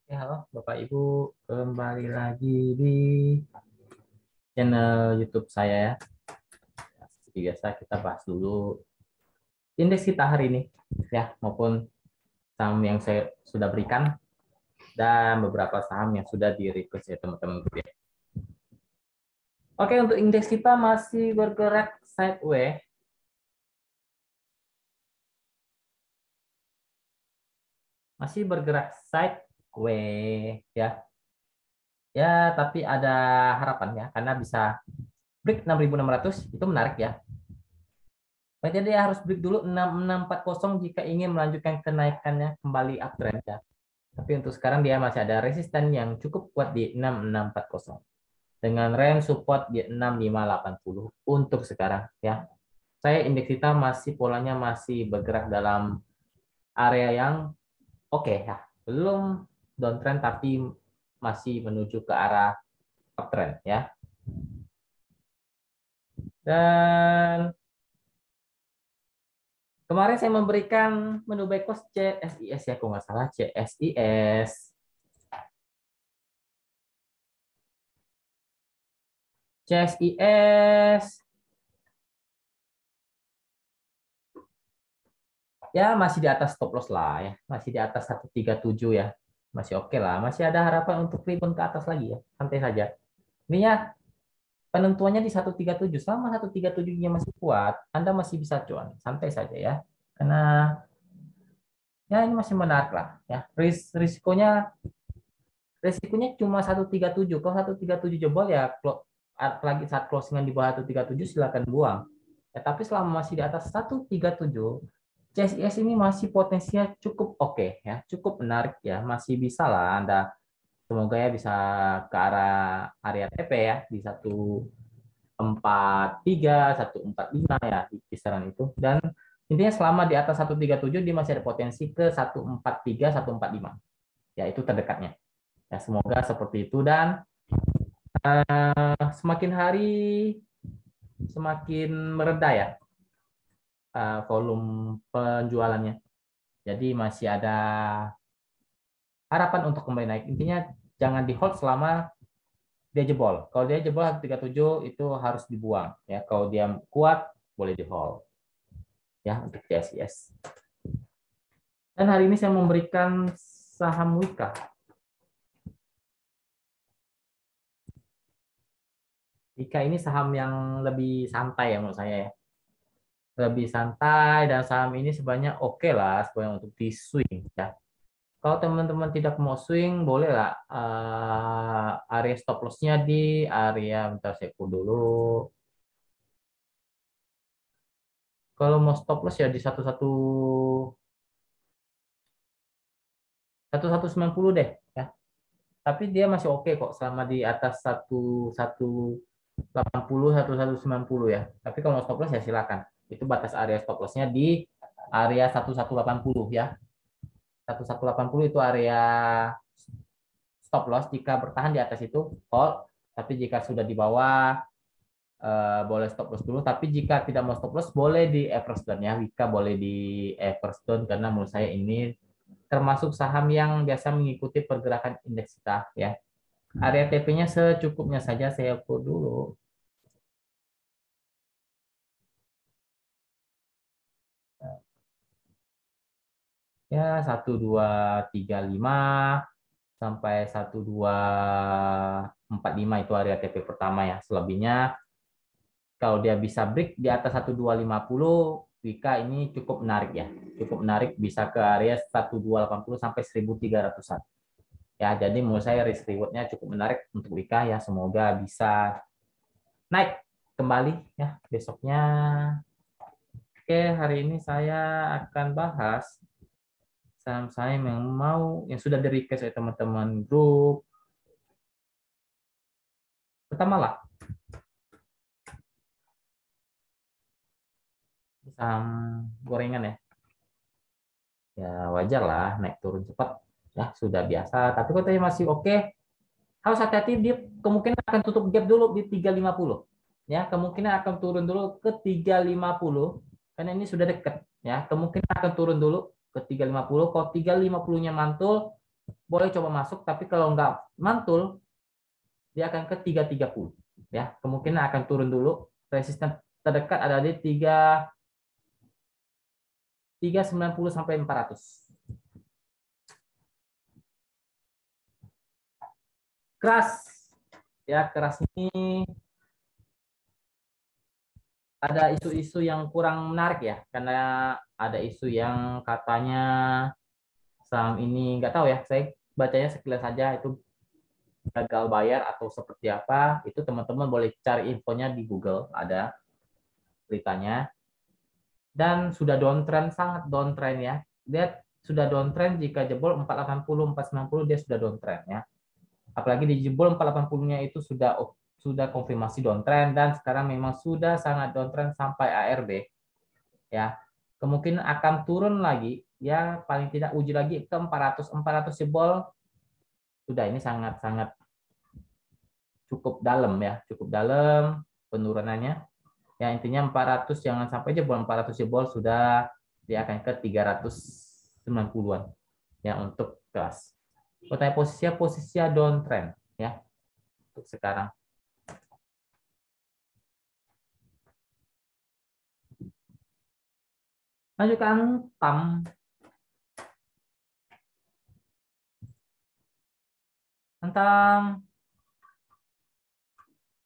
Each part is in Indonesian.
Ya, halo Bapak Ibu, kembali lagi di channel YouTube saya ya. Seperti biasa kita bahas dulu indeks kita hari ini ya, maupun saham yang saya sudah berikan dan beberapa saham yang sudah di request ya teman-teman gitu ya. Oke, untuk indeks kita masih bergerak sideways. Masih bergerak sideways ya. Ya, tapi ada harapan ya karena bisa break 6.600 itu menarik ya. Berarti dia harus break dulu 6640 jika ingin melanjutkan kenaikannya kembali uptrend ya. Tapi untuk sekarang dia masih ada resisten yang cukup kuat di 6640 dengan range support di 6580 untuk sekarang ya. Saya indeks kita masih polanya masih bergerak dalam area yang oke ya. Belum downtrend tapi masih menuju ke arah uptrend ya. Dan kemarin saya memberikan menu buy cost CSIS ya, kalau nggak salah CSIS. CSIS ya masih di atas stop loss lah ya, masih di atas 137 ya. Masih oke lah, masih ada harapan untuk rebound ke atas lagi ya. Santai saja. Ininya penentuannya di 137. Selama 137-nya masih kuat, Anda masih bisa cuan. Santai saja ya. Karena ya ini masih menarik lah ya. Risikonya cuma 137. Kalau 137 jebol ya apalagi saat closingan di bawah 137 silakan buang. Ya, tapi selama masih di atas 137, CSIS ini masih potensinya cukup oke ya, cukup menarik ya, masih bisa lah Anda semoga ya bisa ke arah area TP ya di 143, 145 ya di kisaran itu. Dan intinya selama di atas 137 dia masih ada potensi ke 143, 145. Ya itu terdekatnya. Ya semoga seperti itu dan semakin hari semakin mereda ya volume penjualannya. Jadi masih ada harapan untuk kembali naik. Intinya jangan di hold selama dia jebol. Kalau dia jebol 137 itu harus dibuang ya. Kalau dia kuat boleh di hold ya untuk CSIS. Dan hari ini saya memberikan saham Wika. Wika ini saham yang lebih santai ya menurut saya ya. Lebih santai dan saham ini sebenarnya oke lah sebenarnya untuk di swing ya. Kalau teman-teman tidak mau swing, boleh lah area stop loss-nya di area, bentar saya pun dulu. Kalau mau stop loss ya di 1190 deh ya. Tapi dia masih oke kok selama di atas 1180, 1190 ya. Tapi kalau mau stop loss ya silakan. Itu batas area stop loss-nya di area 1180 ya. 1180 itu area stop loss jika bertahan di atas itu hold, tapi jika sudah di bawah boleh stop loss dulu. Tapi jika tidak mau stop loss boleh di average down ya. Wika boleh di average down karena menurut saya ini termasuk saham yang biasa mengikuti pergerakan indeks kita ya. Area TP-nya secukupnya saja saya ukur dulu. Ya 1235 sampai 1245 itu area TP pertama ya. Selebihnya kalau dia bisa break di atas 1250, Wika ini cukup menarik ya. Cukup menarik bisa ke area 1280 sampai 1300-an. Ya, jadi menurut saya risk reward-nya cukup menarik untuk Wika ya. Semoga bisa naik kembali ya besoknya. Oke, hari ini saya akan bahas saham-saham yang sudah di request oleh teman-teman grup. Pertama lah, saham gorengan ya. Ya wajar lah naik turun cepat ya sudah biasa. Tapi kalau tadi masih oke, harus hati-hati dia kemungkinan akan tutup gap dulu di 350. Ya, kemungkinan akan turun dulu ke 350 karena ini sudah dekat ya. Kemungkinan akan turun dulu ke 350. Kalau 350-nya mantul, boleh coba masuk, tapi kalau nggak mantul, dia akan ke 330. Ya, kemungkinan akan turun dulu. Resisten terdekat ada di 390 sampai 400. Keras. Ya, keras ini ada isu-isu yang kurang menarik ya, karena ada isu yang katanya saham ini nggak tahu ya, saya bacanya sekilas saja itu gagal bayar atau seperti apa, itu teman-teman boleh cari infonya di Google, ada beritanya. Dan sudah downtrend, sangat downtrend ya. Dia sudah downtrend jika jebol 480, 490 dia sudah downtrend ya. Apalagi di jebol 480-nya itu sudah konfirmasi downtrend dan sekarang memang sudah sangat downtrend sampai ARB ya. Kemungkinan akan turun lagi ya, paling tidak uji lagi ke 400, 400 jebol sudah, ini sangat-sangat cukup dalam ya, cukup dalam penurunannya. Ya intinya 400 jangan sampai jebol, 400 jebol sudah dia akan ke 390-an ya untuk kelas. Kota posisi downtrend ya untuk sekarang. Lanjutkan TAM. Tentang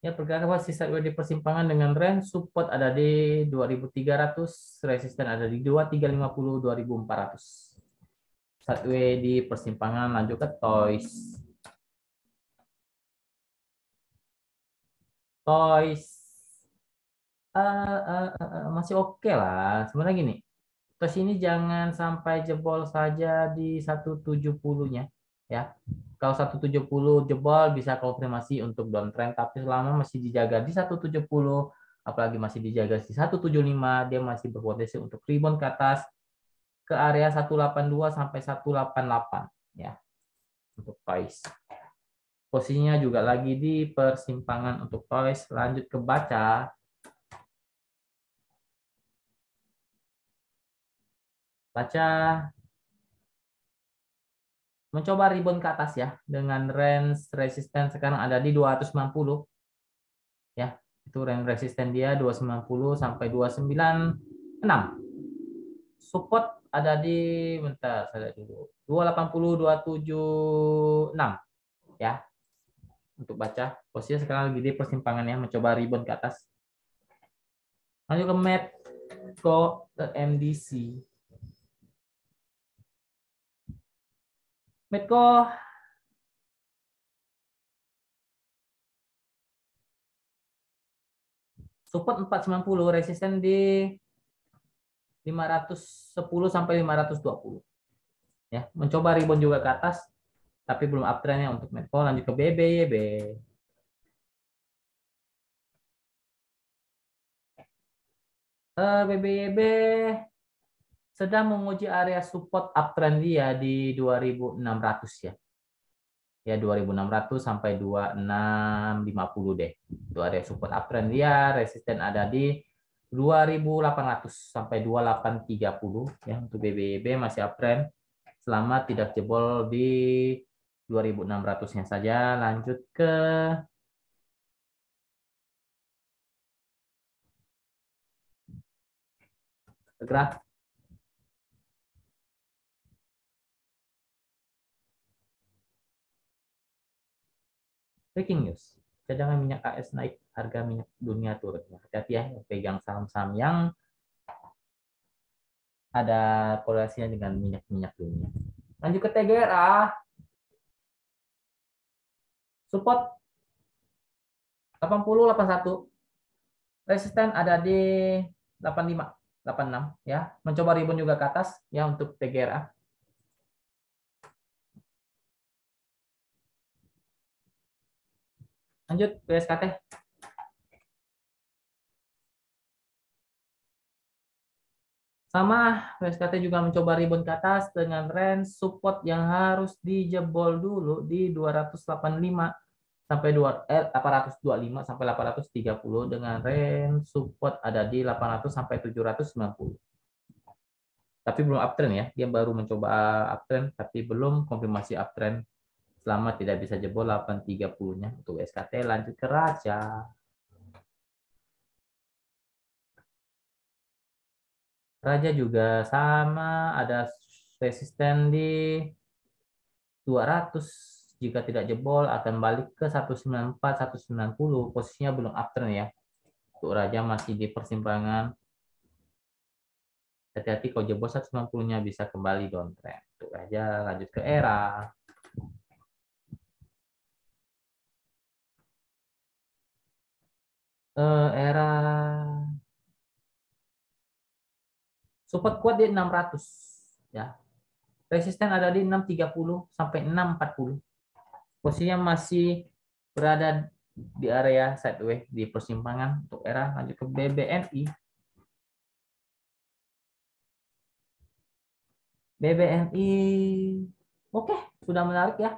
ya pergerakan posisi sideways di persimpangan dengan range support ada di 2300, resisten ada di 2350, 2400. Sideways di persimpangan, lanjut ke Toys. Toys masih oke lah. Sebenarnya gini, Toys ini jangan sampai jebol saja di 170-nya ya. Kalau 170 jebol bisa konfirmasi untuk downtrend, tapi selama masih dijaga di 170, apalagi masih dijaga di 175, dia masih berpotensi untuk rebound ke atas ke area 182 sampai 188 ya untuk Toys. Posisinya juga lagi di persimpangan untuk Toys. Lanjut ke baca. Baca mencoba rebound ke atas ya dengan range resisten sekarang ada di 290 ya. Itu range resisten dia 290 sampai 296. Support ada di bentar saya lihat dulu. 280 276 ya. Untuk baca posisinya sekarang lagi di persimpangan ya, mencoba rebound ke atas. Lanjut ke Medco MDC. Medco support 490, resisten di 510 sampai 520. Ya, mencoba rebound juga ke atas, tapi belum uptrendnya untuk Medco. Lanjut ke BBYB. BBYB sedang menguji area support uptrend dia di 2600 ya. Ya 2600 sampai 2650 deh. Itu area support uptrend dia, resisten ada di 2800 sampai 2830 ya. Untuk BBYB masih uptrend selama tidak jebol di 2600-nya saja. Lanjut ke graf. Breaking news. Cadangan minyak AS naik, harga minyak dunia turun. Hati-hati ya, pegang saham-saham yang ada korelasinya dengan minyak-minyak dunia. Lanjut ke TGRA. Support 80, 81. Resisten ada di 85, 86 ya. Mencoba rebound juga ke atas ya untuk TGRA. Lanjut PSKT. Sama, PSKT juga mencoba rebound ke atas dengan range support yang harus dijebol dulu di 285 sampai 825 sampai 830 dengan range support ada di 800 sampai 790. Tapi belum uptrend ya. Dia baru mencoba uptrend tapi belum konfirmasi uptrend selama tidak bisa jebol 830-nya untuk SKT. Lanjut ke Raja. Raja juga sama, ada resisten di 200. Jika tidak jebol akan balik ke 194, 190. Posisinya belum uptrend ya. Untuk Raja masih di persimpangan. Hati-hati kalau jebol 190-nya bisa kembali downtrend. Untuk Raja lanjut ke Era. Era support kuat di 600 ya. Resisten ada di 630 sampai 640. Posisinya masih berada di area sideways di persimpangan untuk Era. Lanjut ke BBNI. BBNI oke, sudah menarik ya.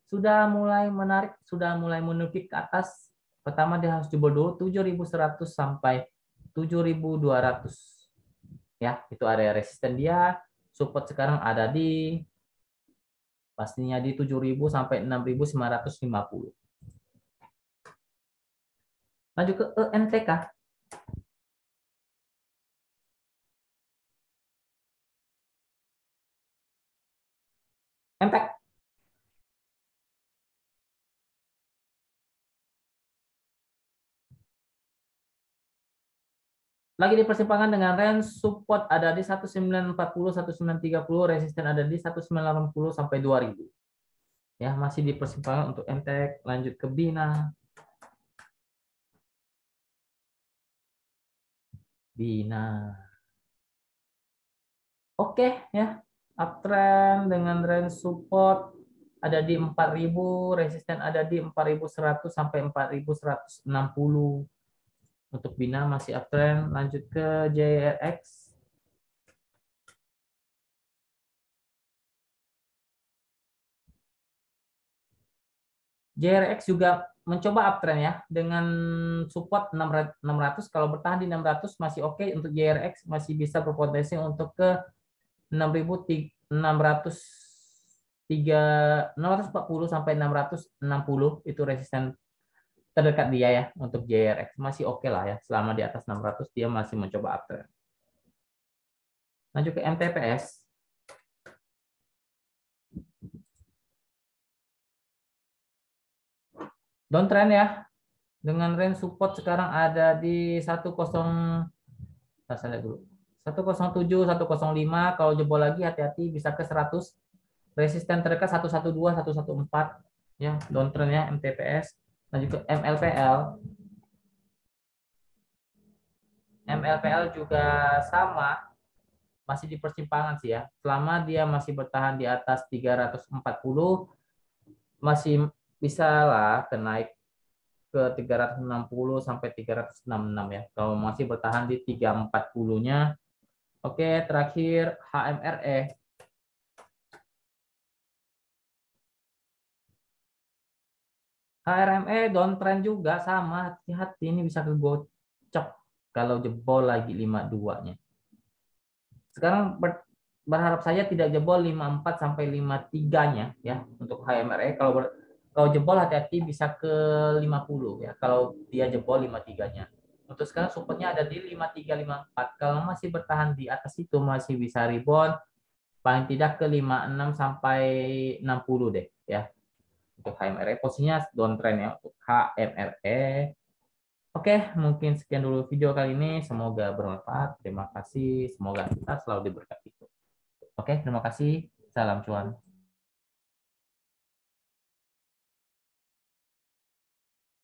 Sudah mulai menarik, sudah mulai menukik ke atas. Pertama dia harus jebol dulu 7.100 sampai 7.200. Ya, itu area resisten dia. Support sekarang ada di pastinya di 7.000 sampai 6.950. Lanjut ke ENTK. MPEK. Lagi di persimpangan dengan range support ada di 1940, 1930, resisten ada di 1980 sampai 2000. Ya, masih di persimpangan untuk MTEK. Lanjut ke BINA. BINA. Oke ya, uptrend dengan range support ada di 4.000, resisten ada di 4.100 sampai 4.160. Untuk BINA masih uptrend. Lanjut ke JRX. JRX juga mencoba uptrend ya dengan support 600. Kalau bertahan di 600 masih oke. Untuk JRX masih bisa berpotensi untuk ke 6.640 sampai 660 itu resisten terdekat dia ya. Untuk JRX masih oke lah ya, selama di atas 600 dia masih mencoba uptrend. Lanjut ke MTPS. Downtrend ya, dengan range support sekarang ada di 10, saya lihat dulu, 107, 105. Kalau jebol lagi hati-hati bisa ke 100. Resisten terdekat 112, 114 ya, downtrend ya MTPS. Lanjut ke MLPL. MLPL juga sama, masih di persimpangan sih ya. Selama dia masih bertahan di atas 340, masih bisa lah kenaik ke 360 sampai 366 ya. Kalau masih bertahan di 340-nya. Oke, terakhir HMRE. HRME downtrend juga sama, hati-hati ini bisa kegocok kalau jebol lagi 52-nya. Sekarang berharap saya tidak jebol 54 sampai 53-nya ya untuk HMRE. Kalau jebol hati-hati bisa ke 50 ya. Kalau dia jebol 53-nya. Untuk sekarang supportnya ada di 53, 54. Kalau masih bertahan di atas itu masih bisa rebound paling tidak ke 56 sampai 60 deh ya. Untuk HMRE posisinya downtrend ya untuk HMRE. Oke, mungkin sekian dulu video kali ini. Semoga bermanfaat. Terima kasih. Semoga kita selalu diberkati. Oke, terima kasih. Salam cuan.